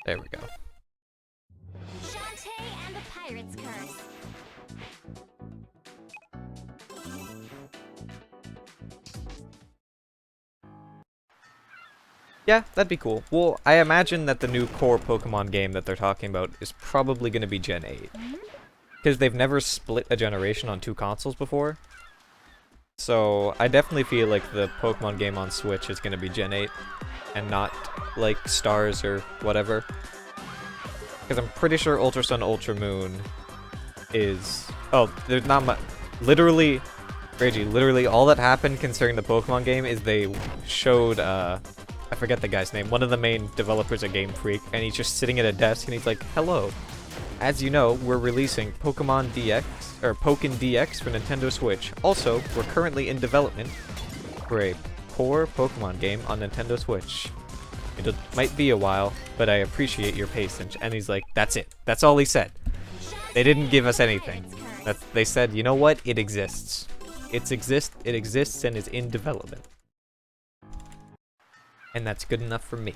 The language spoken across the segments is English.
There we go. Shantae and the Pirate's Curse. Yeah, that'd be cool. Well, I imagine that the new core Pokemon game that they're talking about is probably going to be Gen 8. Because they've never split a generation on two consoles before. So, I definitely feel like the Pokemon game on Switch is going to be Gen 8. And not, like, Stars or whatever. Because I'm pretty sure Ultra Sun, Ultra Moon is... Oh, there's not much... Literally, Reggie, literally all that happened concerning the Pokemon game is they showed, I forget the guy's name, one of the main developers at Game Freak, and he's just sitting at a desk and he's like, hello, as you know, we're releasing Pokemon DX, or Pokken DX for Nintendo Switch. Also, we're currently in development for a core Pokemon game on Nintendo Switch. It might be a while, but I appreciate your patience. And he's like, that's it. That's all he said. They didn't give us anything. They said, you know what? It exists. It exists and is in development. And that's good enough for me.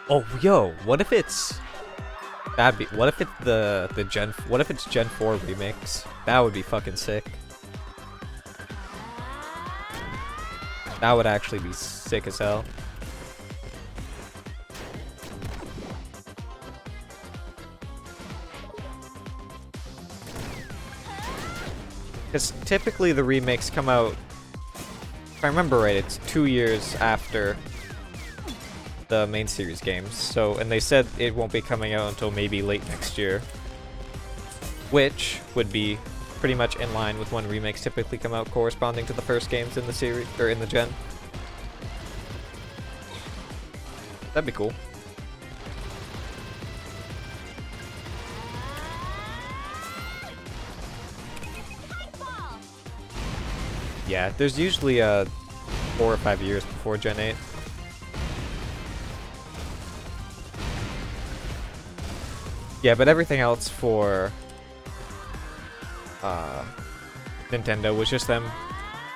Oh, yo, what if it's... what if it's what if it's Gen 4 remix? That would be fucking sick. That would actually be sick as hell. Because typically the remakes come out, if I remember right, it's 2 years after the main series games. So, and they said it won't be coming out until maybe late next year, which would be pretty much in line with when remakes typically come out, corresponding to the first games in the series or in the gen. That'd be cool. Yeah, there's usually 4 or 5 years before Gen 8. Yeah, but everything else for Nintendo was just them.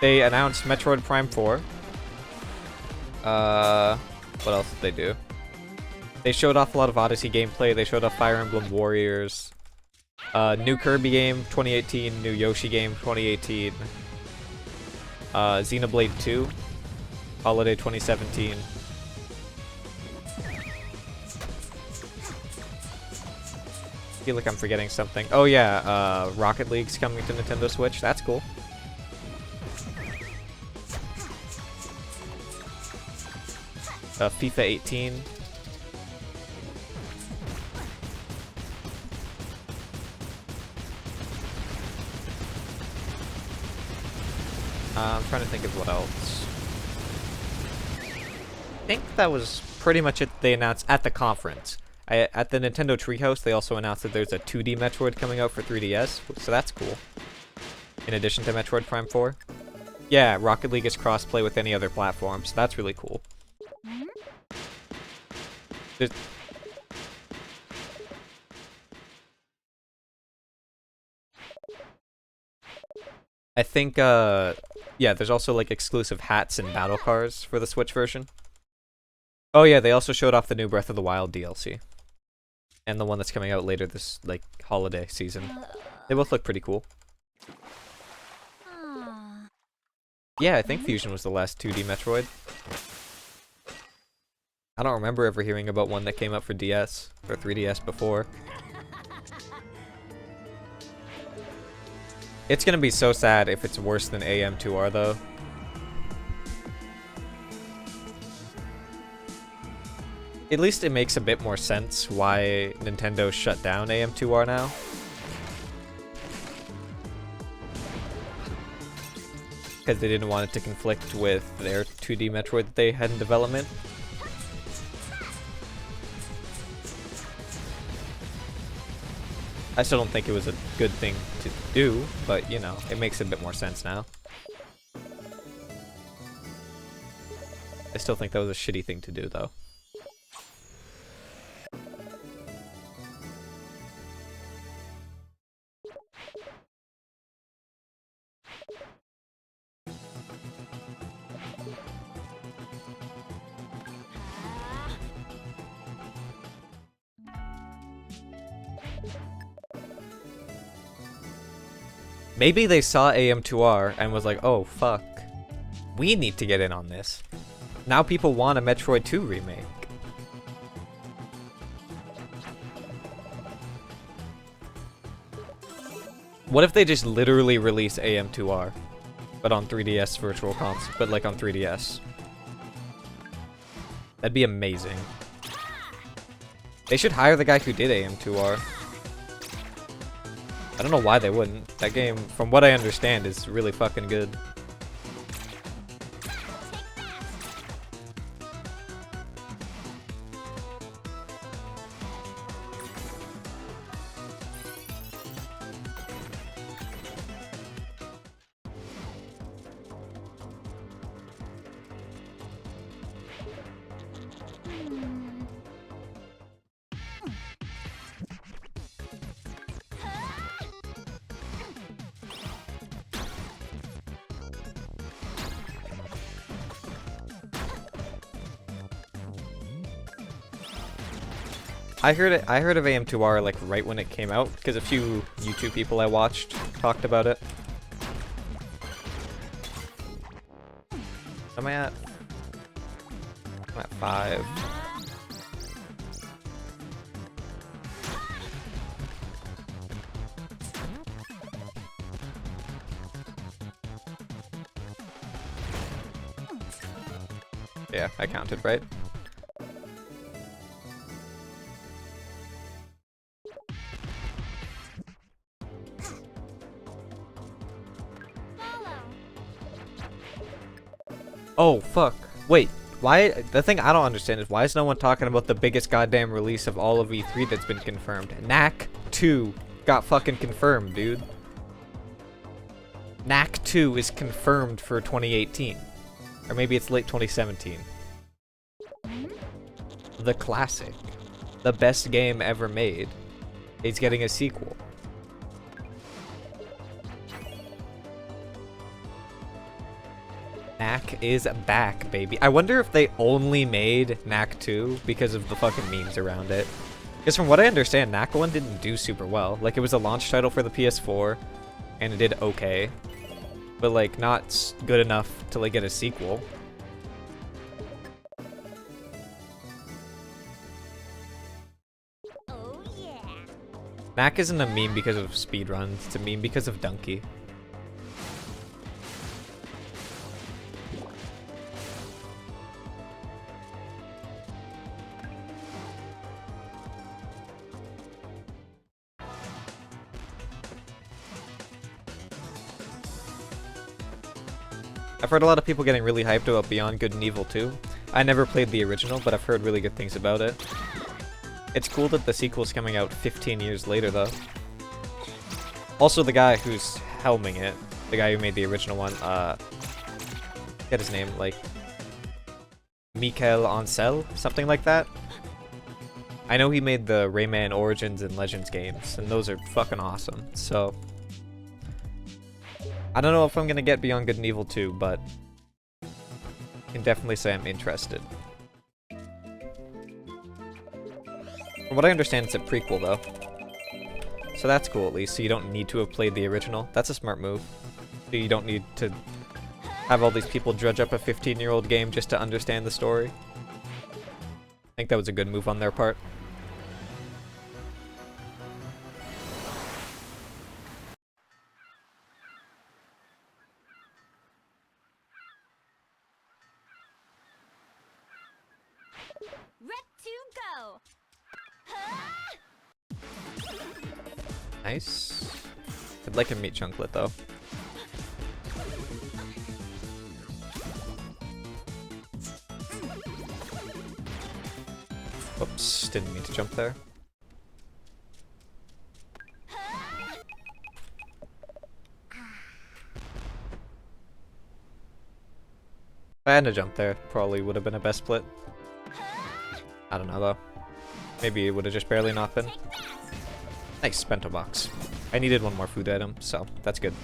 They announced Metroid Prime 4. What else did they do? They showed off a lot of Odyssey gameplay. They showed off Fire Emblem Warriors. New Kirby game 2018. New Yoshi game 2018. Xenoblade 2. Holiday 2017. I feel like I'm forgetting something. Oh yeah, Rocket League's coming to Nintendo Switch. That's cool. FIFA 18. I'm trying to think of what else. I think that was pretty much it they announced at the conference. At the Nintendo Treehouse, they also announced that there's a 2D Metroid coming out for 3DS, so that's cool. In addition to Metroid Prime 4. Yeah, Rocket League is crossplay with any other platform, so that's really cool. There's... I think, yeah, there's also, like, exclusive hats and battle cars for the Switch version. Oh yeah, they also showed off the new Breath of the Wild DLC. And the one that's coming out later this, like, holiday season. They both look pretty cool. Yeah, I think Fusion was the last 2D Metroid. I don't remember ever hearing about one that came out for DS, or 3DS before. It's gonna be so sad if it's worse than AM2R, though. At least it makes a bit more sense why Nintendo shut down AM2R now. Because they didn't want it to conflict with their 2D Metroid that they had in development. I still don't think it was a good thing to do, but, you know, it makes a bit more sense now. I still think that was a shitty thing to do, though. Maybe they saw AM2R and was like, oh fuck, we need to get in on this. Now people want a Metroid 2 remake. What if they just literally release AM2R, but on 3DS Virtual Console, but like on 3DS? That'd be amazing. They should hire the guy who did AM2R. I don't know why they wouldn't. That game, from what I understand, is really fucking good. I heard of AM2R like right when it came out because a few YouTube people I watched talked about it. Am I at? I'm at 5. Yeah, I counted right. Oh, fuck. Wait, why? The thing I don't understand is why is no one talking about the biggest goddamn release of all of E3 that's been confirmed? Knack 2 got fucking confirmed, dude. Knack 2 is confirmed for 2018. Or maybe it's late 2017. The classic. The best game ever made. Is getting a sequel. Knack is back, baby. I wonder if they only made Knack 2 because of the fucking memes around it. Because from what I understand, Knack 1 didn't do super well. Like, it was a launch title for the PS4, and it did okay. But, like, not good enough to, like, get a sequel. Oh yeah. Knack isn't a meme because of speedruns, it's a meme because of Donkey. I've heard a lot of people getting really hyped about Beyond Good and Evil 2. I never played the original, but I've heard really good things about it. It's cool that the sequel's coming out 15 years later, though. Also, the guy who's helming it, the guy who made the original one, get his name, like, Mikel Ancel, something like that. I know he made the Rayman Origins and Legends games, and those are fucking awesome, so... I don't know if I'm gonna get Beyond Good and Evil 2, but I can definitely say I'm interested. From what I understand, it's a prequel, though. So that's cool, at least, so you don't need to have played the original. That's a smart move. So you don't need to have all these people dredge up a 15-year-old game just to understand the story. I think that was a good move on their part. Rep to go. Nice. I'd like a meat chunklet, though. Oops, didn't mean to jump there. If I hadn't jumped there, probably would have been a best split. I don't know, though. Maybe it would have just barely not been. Nice, bento box. I needed one more food item, so that's good.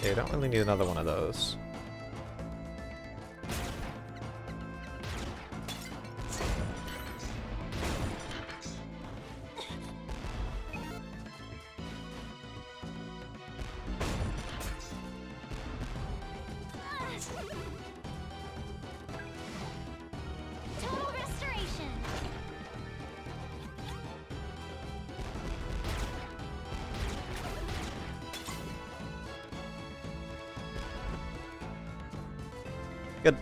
Okay, don't really need another one of those. Total restoration. Good.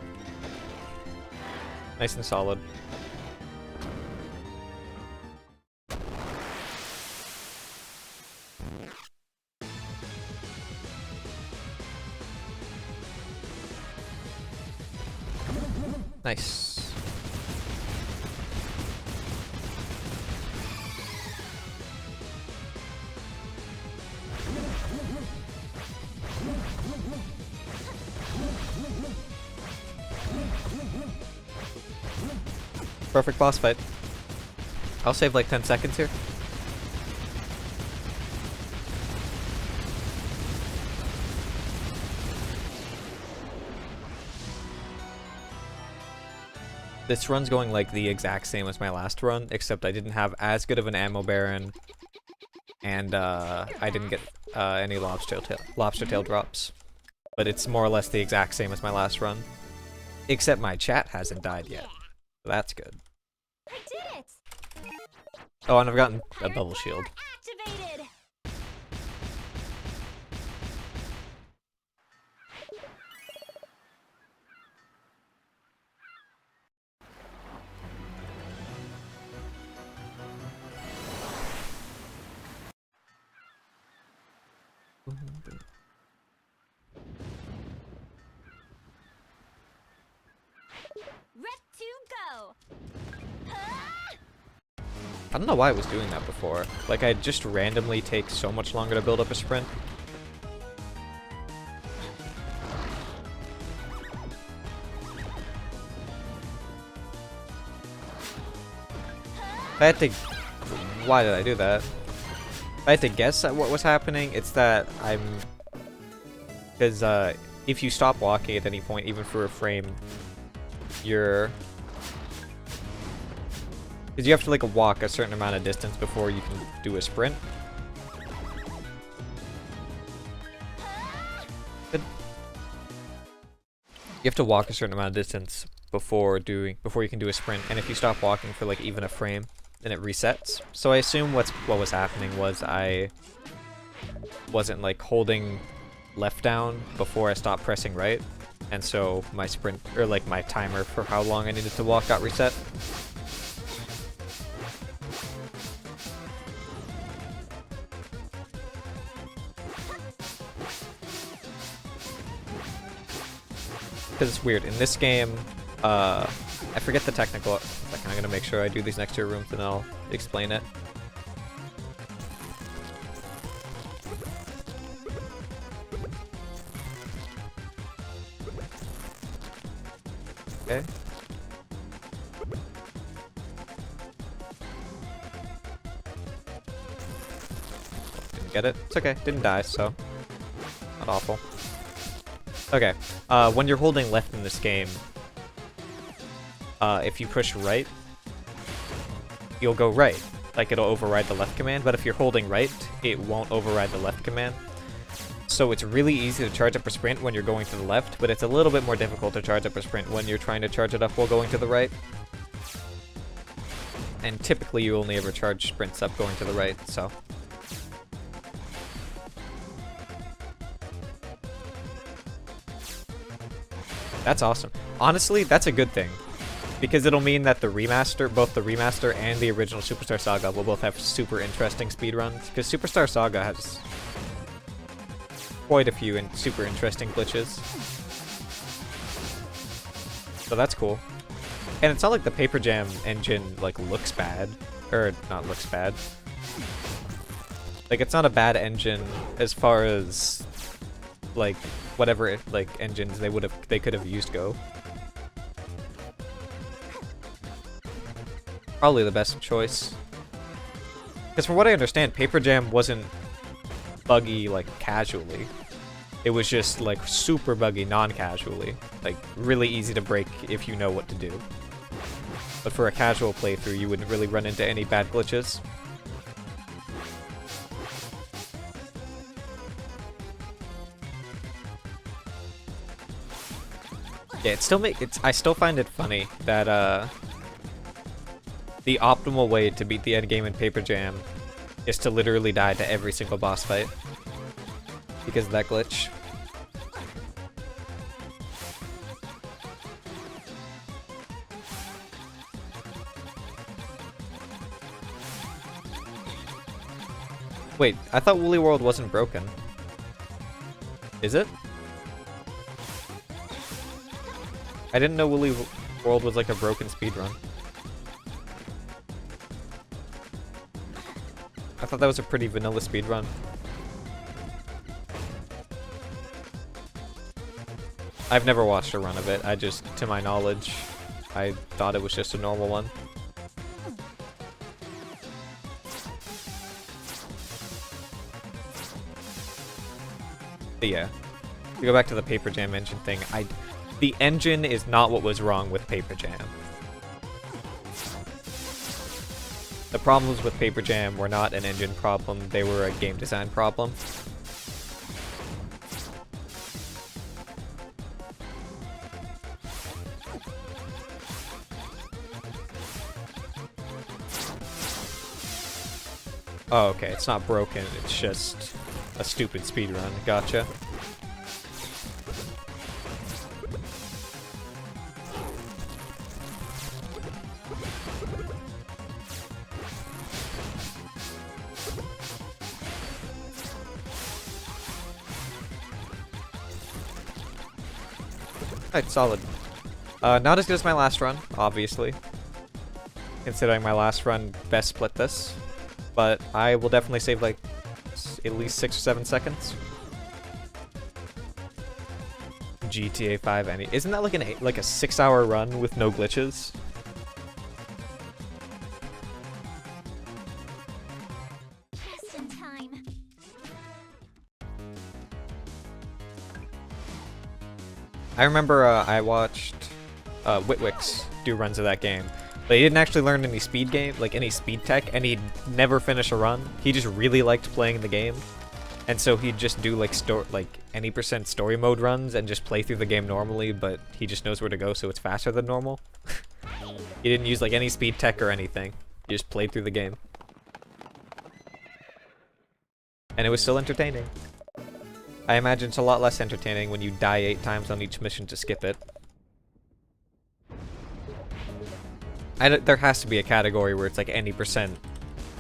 Nice and solid. Nice. Perfect boss fight. I'll save like 10 seconds here. This run's going like the exact same as my last run, except I didn't have as good of an ammo baron, and I didn't get any lobster tail drops. But it's more or less the exact same as my last run, except my chat hasn't died yet. So that's good. I did it. Oh, and I've gotten a double shield. Activated. Rep to go. I don't know why I was doing that before. Like, I just randomly take so much longer to build up a sprint. I had to... Why did I do that? I had to guess at what was happening. It's that I'm... Because, if you stop walking at any point, even for a frame, you're... Because you have to, like, walk a certain amount of distance before you can do a sprint. Good. You have to walk a certain amount of distance before you can do a sprint, and if you stop walking for, like, even a frame, then it resets. So I assume what was happening was I wasn't, like, holding left down before I stopped pressing right, and so my sprint, or, like, my timer for how long I needed to walk got reset. Because it's weird. In this game, I forget the technical... Second, I'm gonna make sure I do these next 2 rooms and I'll explain it. Okay. Didn't get it. It's okay. Didn't die, so... Not awful. Okay, when you're holding left in this game, if you push right, you'll go right. Like, it'll override the left command, but if you're holding right, it won't override the left command. So it's really easy to charge up a sprint when you're going to the left, but it's a little bit more difficult to charge up a sprint when you're trying to charge it up while going to the right. And typically you only ever charge sprints up going to the right, so... That's awesome. Honestly, that's a good thing. Because it'll mean that the remaster, both the remaster and the original Superstar Saga will both have super interesting speedruns. Because Superstar Saga has quite a few super interesting glitches. So that's cool. And it's not like the Paper Jam engine, like, looks bad. Or, not looks bad. Like, it's not a bad engine as far as, like, whatever, like, engines they could have used go. Probably the best choice. Because from what I understand, Paper Jam wasn't buggy, like, casually. It was just like super buggy non-casually. Like really easy to break if you know what to do. But for a casual playthrough, you wouldn't really run into any bad glitches. Yeah, I still find it funny that the optimal way to beat the endgame in Paper Jam is to literally die to every single boss fight because of that glitch. Wait, I thought Woolly World wasn't broken. Is it? I didn't know Woolly World was like a broken speedrun. I thought that was a pretty vanilla speedrun. I've never watched a run of it. I just, to my knowledge, I thought it was just a normal one. But yeah, to go back to the Paper Jam engine thing, the engine is not what was wrong with Paper Jam. The problems with Paper Jam were not an engine problem, they were a game design problem. Oh, okay, it's not broken, it's just a stupid speedrun. Gotcha. Alright, solid. Not as good as my last run, obviously. Considering my last run best split this. But I will definitely save like at least 6 or 7 seconds. GTA 5 any. Isn't that like a 6-hour run with no glitches? Just in time. I remember I watched Witwix do runs of that game. But he didn't actually learn any any speed tech, and he'd never finish a run. He just really liked playing the game. And so he'd just do like any percent story mode runs and just play through the game normally, but he just knows where to go, so it's faster than normal. He didn't use like any speed tech or anything. He just played through the game. And it was still entertaining. I imagine it's a lot less entertaining when you die 8 times on each mission to skip it. There has to be a category where it's like any percent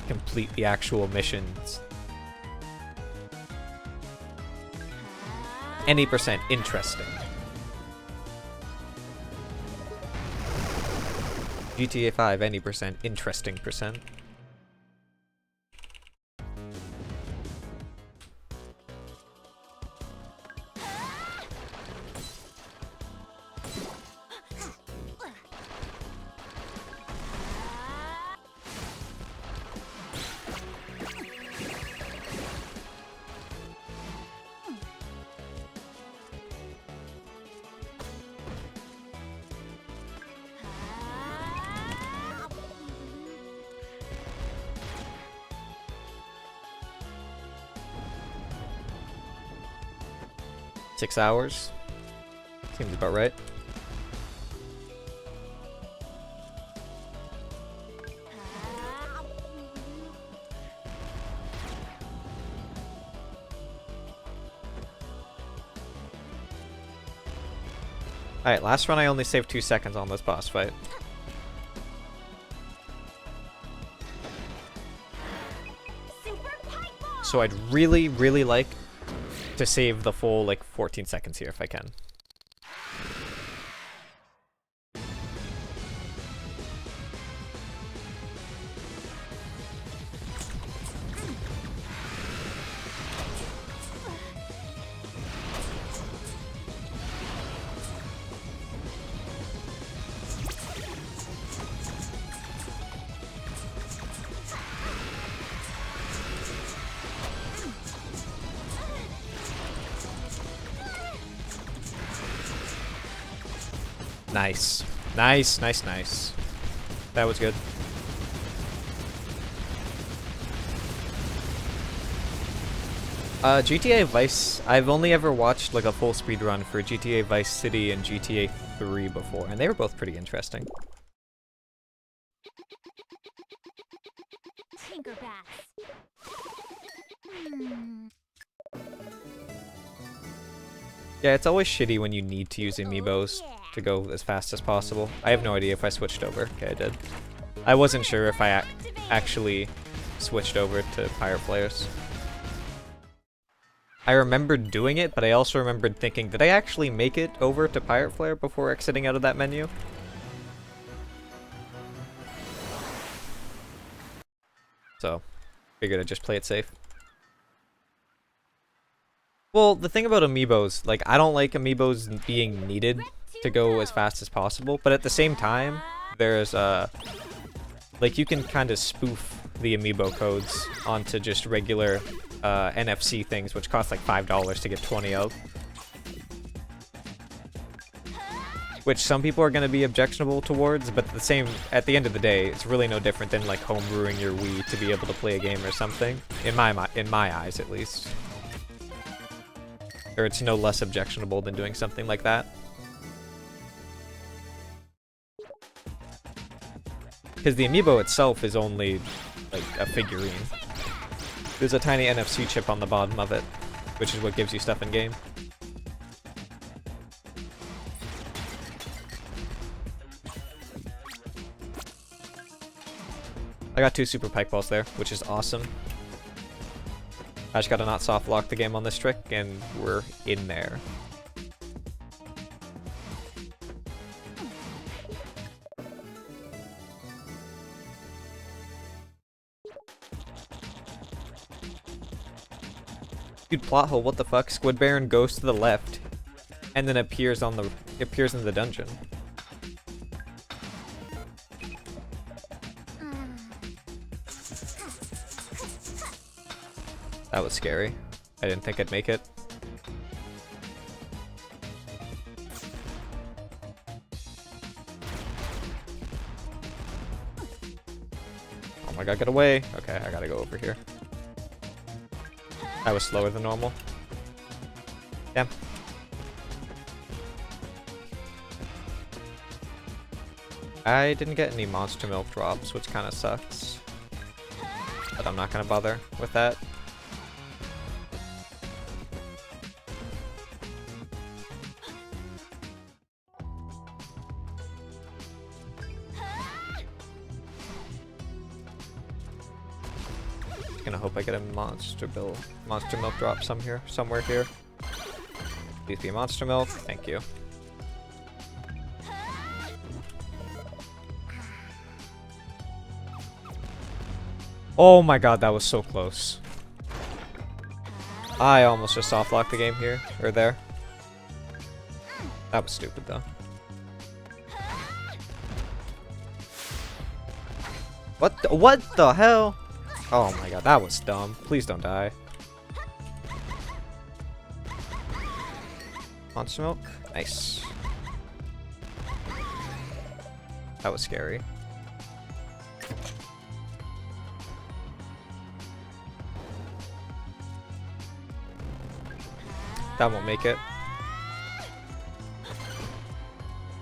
complete the actual missions. Any percent interesting. GTA 5, any percent interesting percent. Six hours? Seems about right. Alright, last run I only saved 2 seconds on this boss fight. So I'd really, really like to save the full, like, 14 seconds here if I can. Nice. Nice, nice, nice. That was good. GTA Vice, I've only ever watched like a full speed run for GTA Vice City and GTA 3 before, and they were both pretty interesting. Tinkerbats. Yeah, it's always shitty when you need to use amiibos to go as fast as possible. I have no idea if I switched over. Okay, I did. I wasn't sure if I actually switched over to Pirate Players. I remembered doing it, but I also remembered thinking, did I actually make it over to Pirate Flare before exiting out of that menu? So, figured I'd just play it safe. Well, the thing about amiibos, like, I don't like amiibos being needed to go as fast as possible, but at the same time, there's, like, you can kind of spoof the amiibo codes onto just regular NFC things, which cost like $5 to get 20 of. Which some people are going to be objectionable towards, but at the end of the day, it's really no different than like homebrewing your Wii to be able to play a game or something. In my eyes, at least. Or it's no less objectionable than doing something like that. Because the amiibo itself is only like a figurine. There's a tiny NFC chip on the bottom of it, which is what gives you stuff in game. I got 2 super pike balls there, which is awesome. I just gotta not soft lock the game on this trick, and we're in there. Dude, plot hole, what the fuck? Squid Baron goes to the left, and then appears in the dungeon. That was scary. I didn't think I'd make it. Oh my god, get away! Okay, I gotta go over here. I was slower than normal. Damn. I didn't get any monster milk drops, which kind of sucks. But I'm not gonna bother with that. Gonna hope I get a monster milk drop somewhere here. Please be monster milk. Thank you. Oh my god, that was so close. I almost just soft locked the game here or there. That was stupid though. What the hell? Oh my god, that was dumb. Please don't die. Monster milk? Nice. That was scary. That won't make it.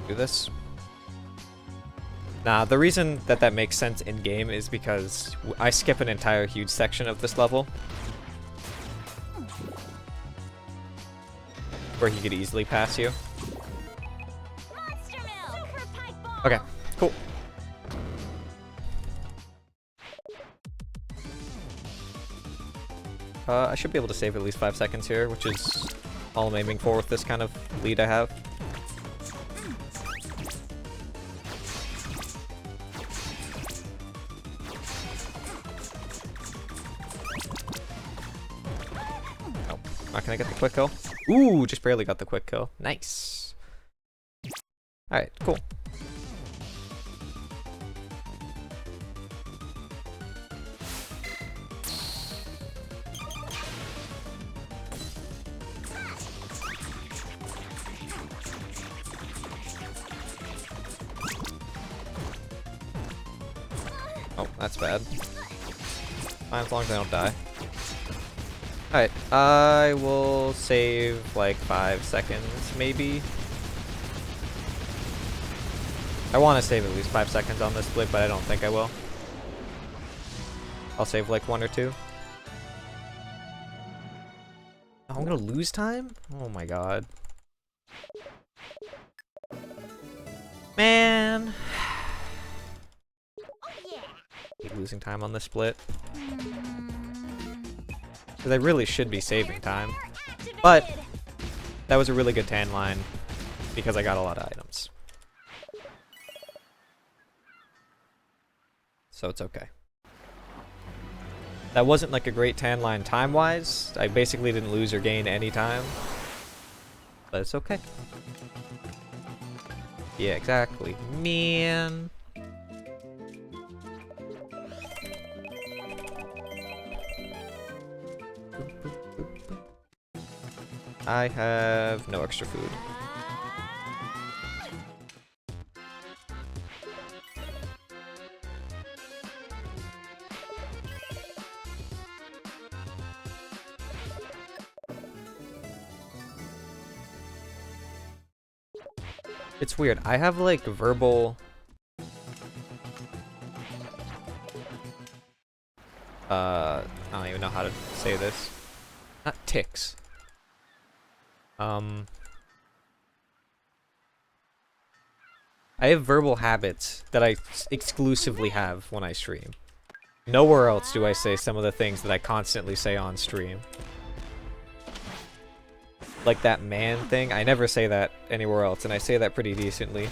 Do this. Nah, the reason that makes sense in-game is because I skip an entire huge section of this level. Where he could easily pass you. Okay, cool. I should be able to save at least 5 seconds here, which is all I'm aiming for with this kind of lead I have. Not gonna get the quick kill. Ooh, just barely got the quick kill. Nice. Alright, cool. That's bad. Fine, as long as I don't die. Alright, I will save like 5 seconds, maybe. I want to save at least 5 seconds on this split, but I don't think I will. I'll save like 1 or 2. Oh, I'm gonna lose time? Oh my god. Man! Keep losing time on this split. Because I really should be saving time. But that was a really good tan line because I got a lot of items. So it's okay. That wasn't like a great tan line time-wise. I basically didn't lose or gain any time. But it's okay. Yeah, exactly. Man. I have no extra food. It's weird. I have like verbal I don't even know how to say this. Not tics. I have verbal habits that I exclusively have when I stream. Nowhere else do I say some of the things that I constantly say on stream. Like that man thing, I never say that anywhere else, and I say that pretty decently.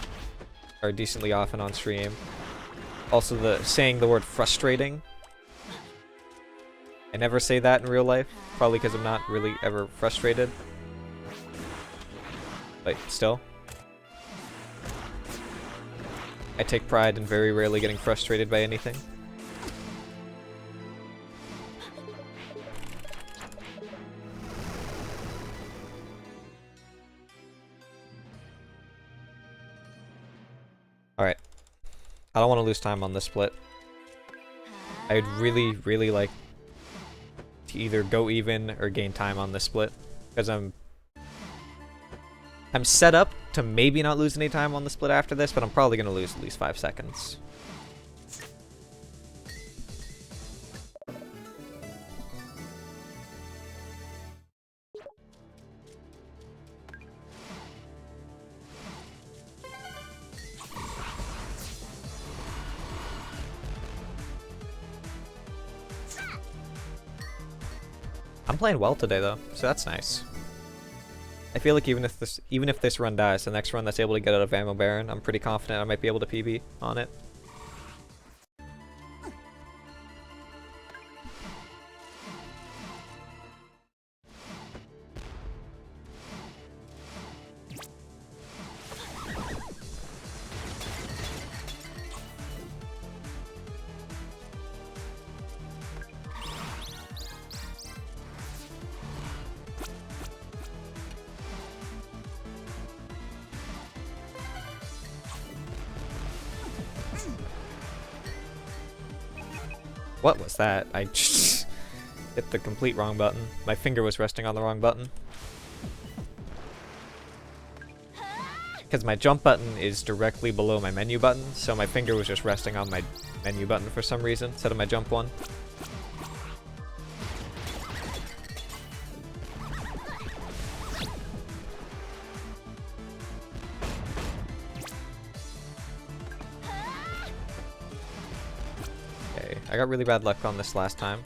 Or decently often on stream. Also the saying the word frustrating. I never say that in real life, probably because I'm not really ever frustrated. But still. I take pride in very rarely getting frustrated by anything. Alright. I don't want to lose time on this split. I'd really, really like to either go even or gain time on this split. Because I'm set up to maybe not lose any time on the split after this, but I'm probably going to lose at least 5 seconds. I'm playing well today though, so that's nice. I feel like even if this run dies, the next run that's able to get out of Ammo Baron, I'm pretty confident I might be able to PB on it. What was that? I just hit the complete wrong button. My finger was resting on the wrong button. Because my jump button is directly below my menu button, so my finger was just resting on my menu button for some reason, instead of my jump one. I got really bad luck on this last time.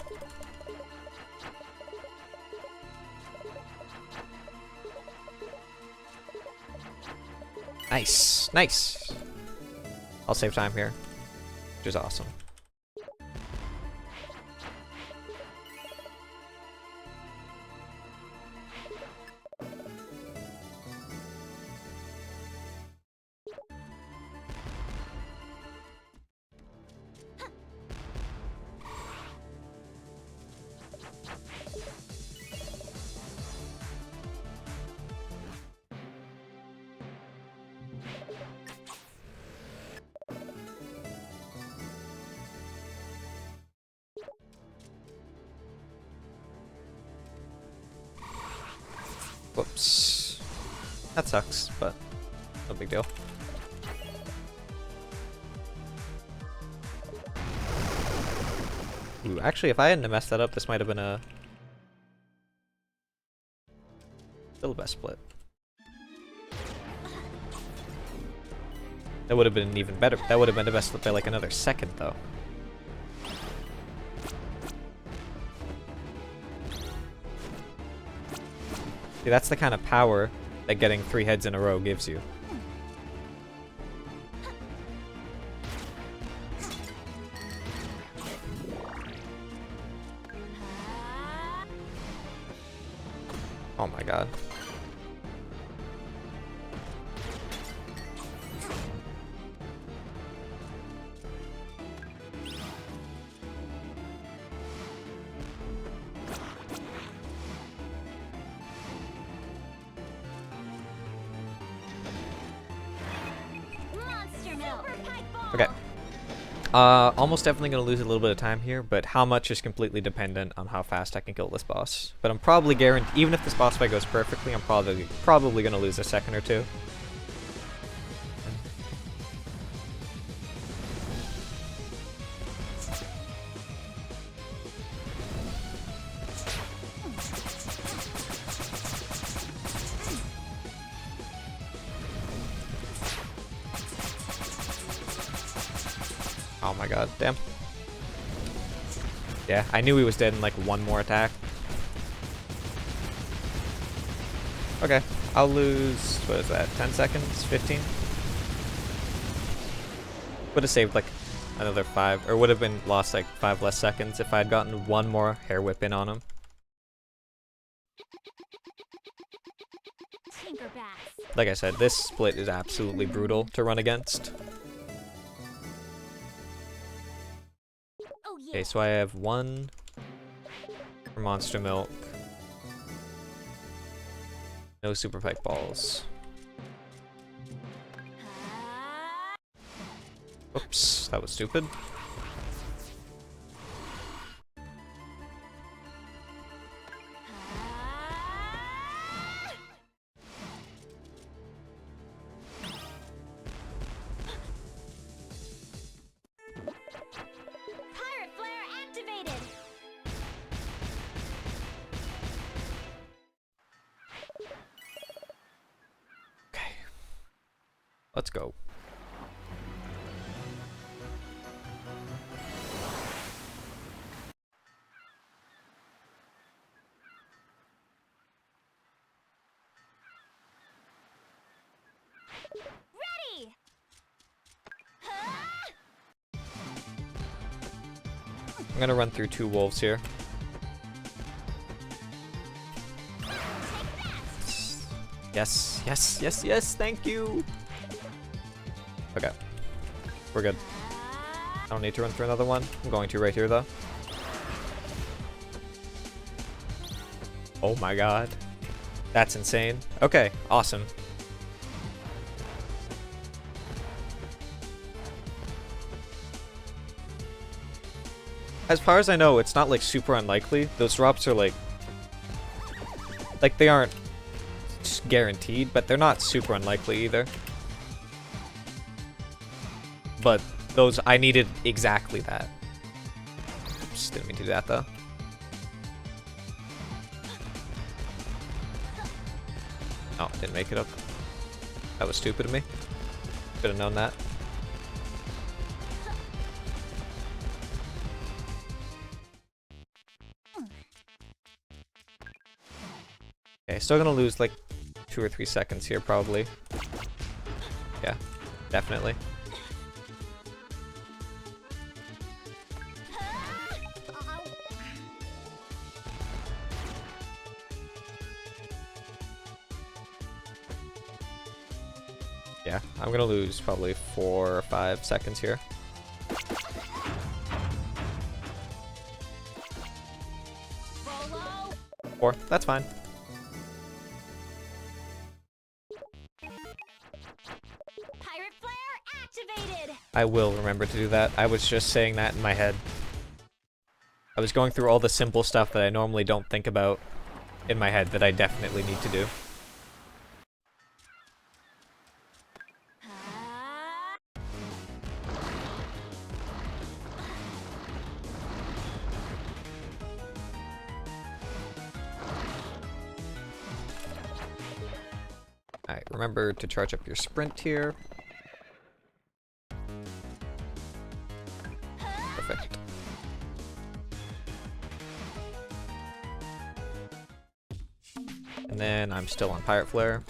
Nice! Nice! I'll save time here, which is awesome. Whoops. That sucks, but no big deal. Ooh, actually, if I hadn't messed that up, this might have been a... still the best split. That would have been even better. That would have been the best split by like another second, though. See, that's the kind of power that getting 3 heads in a row gives you. Oh my god. Monster milk. Okay. Almost definitely going to lose a little bit of time here, but how much is completely dependent on how fast I can kill this boss. But I'm probably guaranteed, even if this boss fight goes perfectly, I'm probably going to lose a second or two. Oh my god, damn. Yeah, I knew he was dead in like one more attack. Okay, I'll lose, what is that, 10 seconds? 15? Would have saved like another 5, or would have been lost like 5 less seconds if I had gotten one more hair whip in on him. Tinkerbats. Like I said, this split is absolutely brutal to run against. Oh yeah. Okay, so I have 1 for Monster Milk. No Super Pike Balls. Oops, that was stupid. Pirate flare activated. Okay. Let's go. Ready. I'm gonna run through 2 wolves here. Yes, yes, yes, yes, thank you! Okay. We're good. I don't need to run through another one. I'm going to right here, though. Oh my god. That's insane. Okay, awesome. As far as I know, it's not like super unlikely. Those drops are like they aren't guaranteed, but they're not super unlikely either. But those, I needed exactly that. Oops, didn't mean to do that though. Oh, didn't make it up. That was stupid of me. Could have known that. Okay, still gonna lose like 2 or 3 seconds here, probably. Yeah, definitely. Yeah, I'm gonna lose probably 4 or 5 seconds here. 4, that's fine. Pirate flare activated. I will remember to do that. I was just saying that in my head. I was going through all the simple stuff that I normally don't think about in my head that I definitely need to do. remember to charge up your sprint here. Perfect. And then I'm still on Pirate Flare.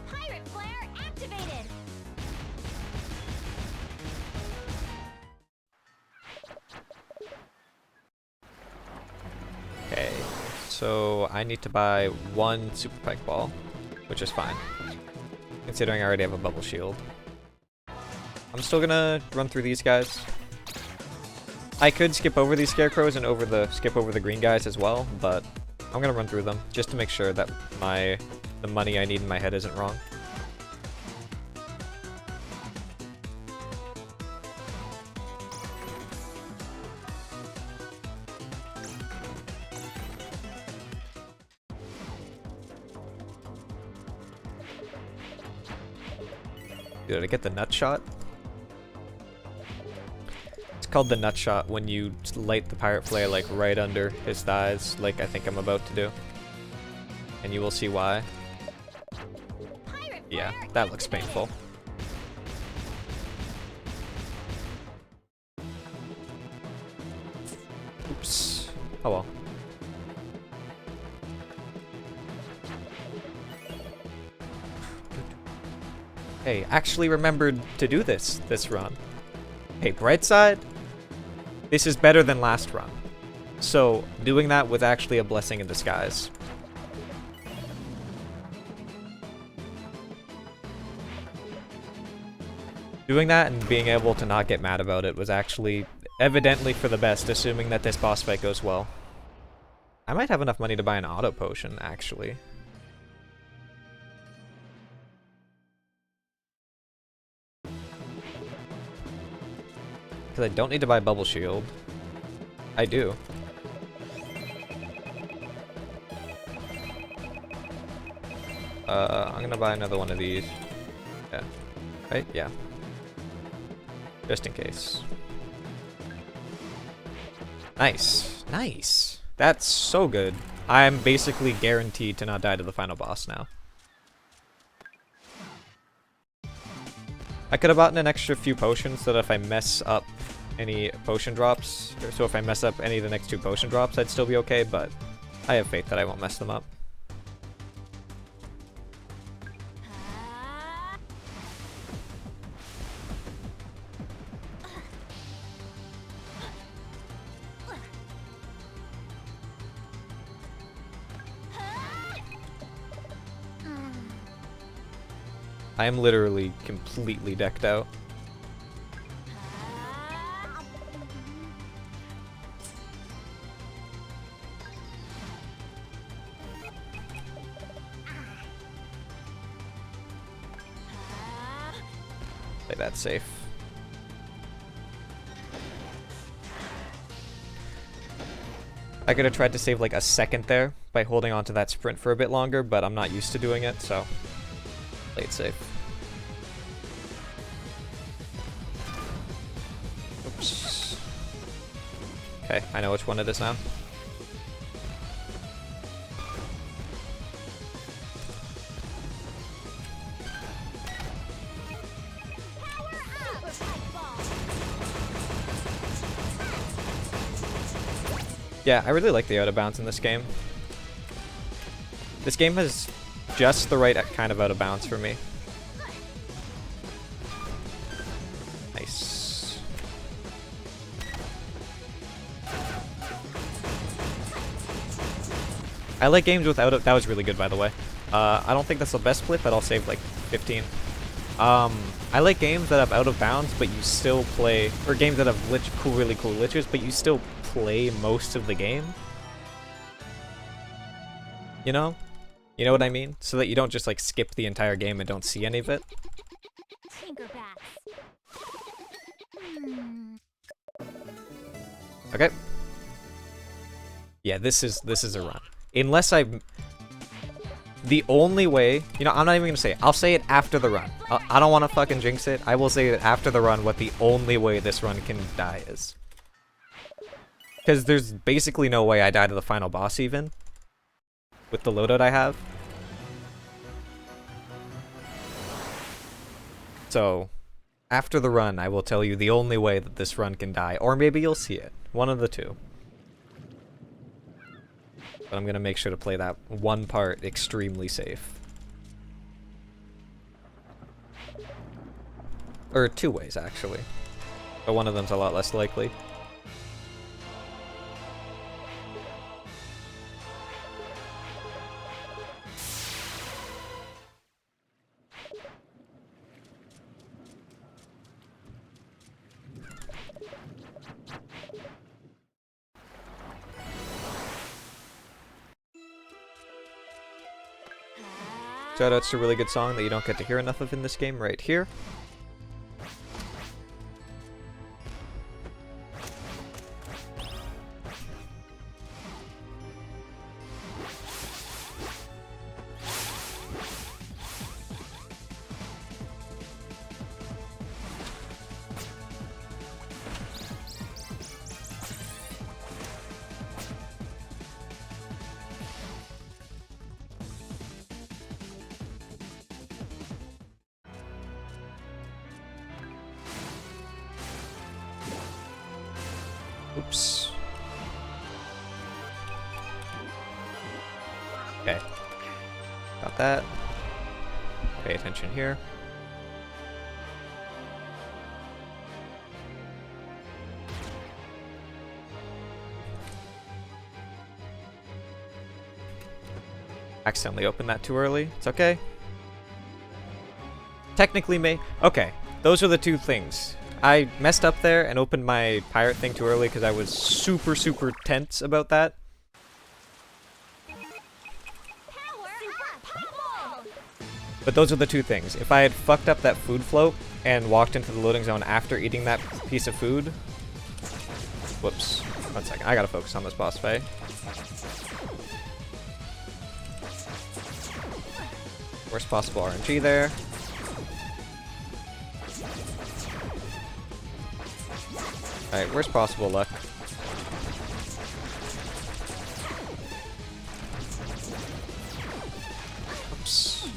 Pirate flare activated. Okay, so I need to buy one Super Pike Ball, which is fine, considering I already have a Bubble Shield. I'm still gonna run through these guys. I could skip over these Scarecrows and skip over the green guys as well, but I'm gonna run through them just to make sure that the money I need in my head isn't wrong. Did I get the nut shot? It's called the nut shot when you light the Pirate Flare like right under his thighs, like I think I'm about to do. And you will see why. Yeah, that looks painful. Oops. Oh well. Hey, actually remembered to do this run. Hey, bright side, this is better than last run. So, doing that was actually a blessing in disguise. Doing that and being able to not get mad about it was actually evidently for the best, assuming that this boss fight goes well. I might have enough money to buy an auto potion, actually. Because I don't need to buy Bubble Shield. I do. I'm gonna buy another one of these. Yeah. Right? Yeah. Just in case. Nice. Nice. That's so good. I'm basically guaranteed to not die to the final boss now. I could have bought an extra few potions so that if I mess up any potion drops, or so if I mess up any of the next 2 potion drops, I'd still be okay, but I have faith that I won't mess them up. I am literally completely decked out. Play that safe. I could have tried to save like a second there by holding on to that sprint for a bit longer, but I'm not used to doing it, so play it safe. Oops. Okay, I know which one it is now. Yeah, I really like the out of bounds in this game. This game has just the right kind of out of bounds for me. Nice. I like games without it. That was really good, by the way. I don't think that's the best split, but I'll save like 15. I like games that have out of bounds, but you still play, or games that have really cool glitches, but you still play most of the game. You know? You know what I mean? So that you don't just like skip the entire game and don't see any of it. Okay. Yeah, this is a run. Unless I The only way, you know, I'm not even gonna say it. I'll say it after the run. I don't want to fucking jinx it. I will say it after the run what the only way this run can die is. Because there's basically no way I die to the final boss even. With the loadout I have. So, after the run, I will tell you the only way that this run can die. Or maybe you'll see it. One of the two. But I'm gonna make sure to play that one part extremely safe. Or two ways, actually. But one of them's a lot less likely. Shoutouts to a really good song that you don't get to hear enough of in this game right here. Oops. Okay. Got that. Pay attention here. Accidentally opened that too early. It's okay. Technically may. Okay. Those are the two things. I messed up there and opened my pirate thing too early because I was super, super tense about that. But those are the two things. If I had fucked up that food float and walked into the loading zone after eating that piece of food... Whoops. 1 second. I gotta focus on this boss fight. Worst possible RNG there. Alright, worst possible luck. Oops.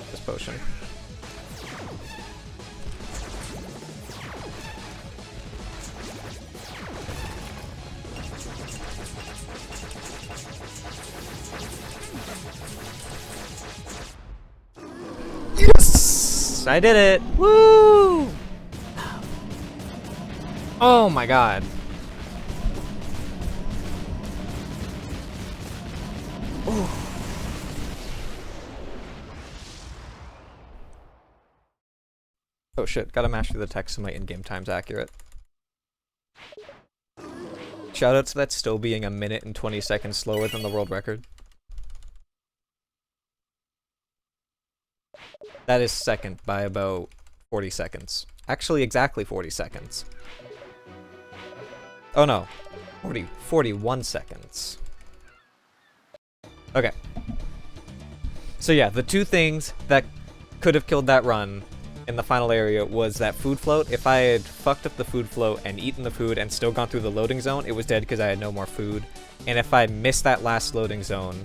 This potion. Yes! I did it! Woo! Oh my god. Ooh. Oh shit, gotta mash through the text so my in-game time's accurate. Shoutouts to that still being 1 minute and 20 seconds slower than the world record. That is second by about 40 seconds. Actually, exactly 40 seconds. Oh no, 41 seconds. Okay. So yeah, the two things that could have killed that run in the final area was that food float. If I had fucked up the food float and eaten the food and still gone through the loading zone, it was dead because I had no more food. And if I missed that last loading zone,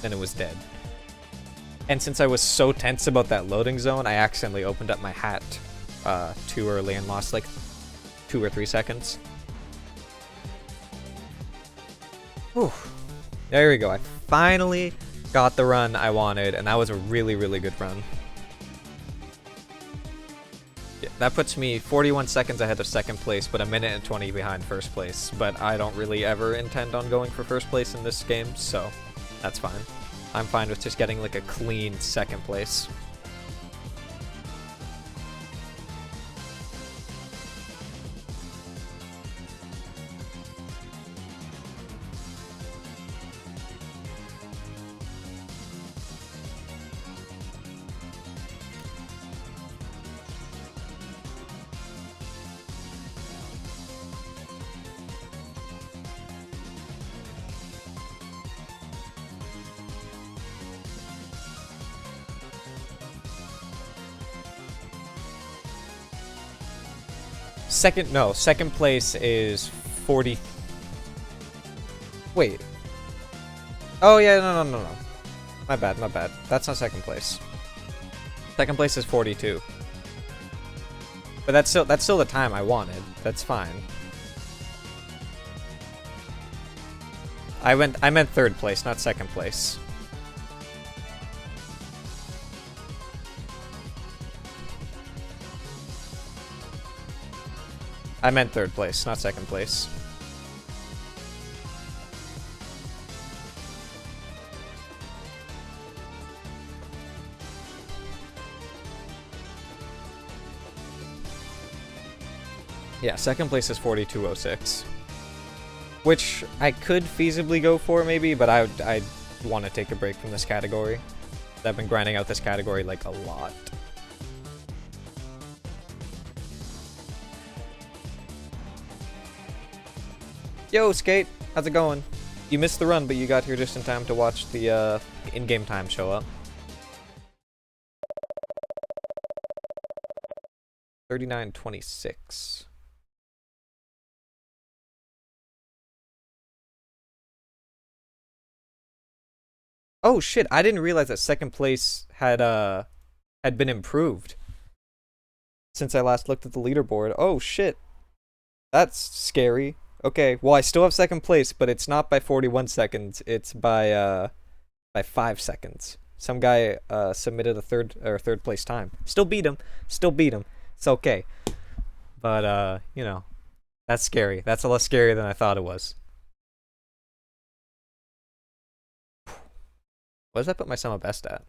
then it was dead. And since I was so tense about that loading zone, I accidentally opened up my hat too early and lost like 2 or 3 seconds. Whew. There we go. I finally got the run I wanted, and that was a really, really good run. Yeah, that puts me 41 seconds ahead of second place, but 1 minute and 20 behind first place. But I don't really ever intend on going for first place in this game, so that's fine. I'm fine with just getting like a clean second place. Second place is 40. Wait. Oh yeah, no. My bad. That's not second place. Second place is 42. But that's still the time I wanted. That's fine. I meant third place, not second place. I meant third place, not second place. Yeah, second place is 4206. Which I could feasibly go for maybe, but I want to take a break from this category. I've been grinding out this category like a lot. Yo, Skate! How's it going? You missed the run, but you got here just in time to watch the in-game time show up. 39:26. Oh shit, I didn't realize that second place had been improved since I last looked at the leaderboard. Oh shit. That's scary. Okay, well I still have second place, but it's not by 41 seconds. It's by 5 seconds. Some guy submitted a third place time. Still beat him. It's okay. But you know, that's scary. That's a lot scarier than I thought it was. What does that put my sum of best at?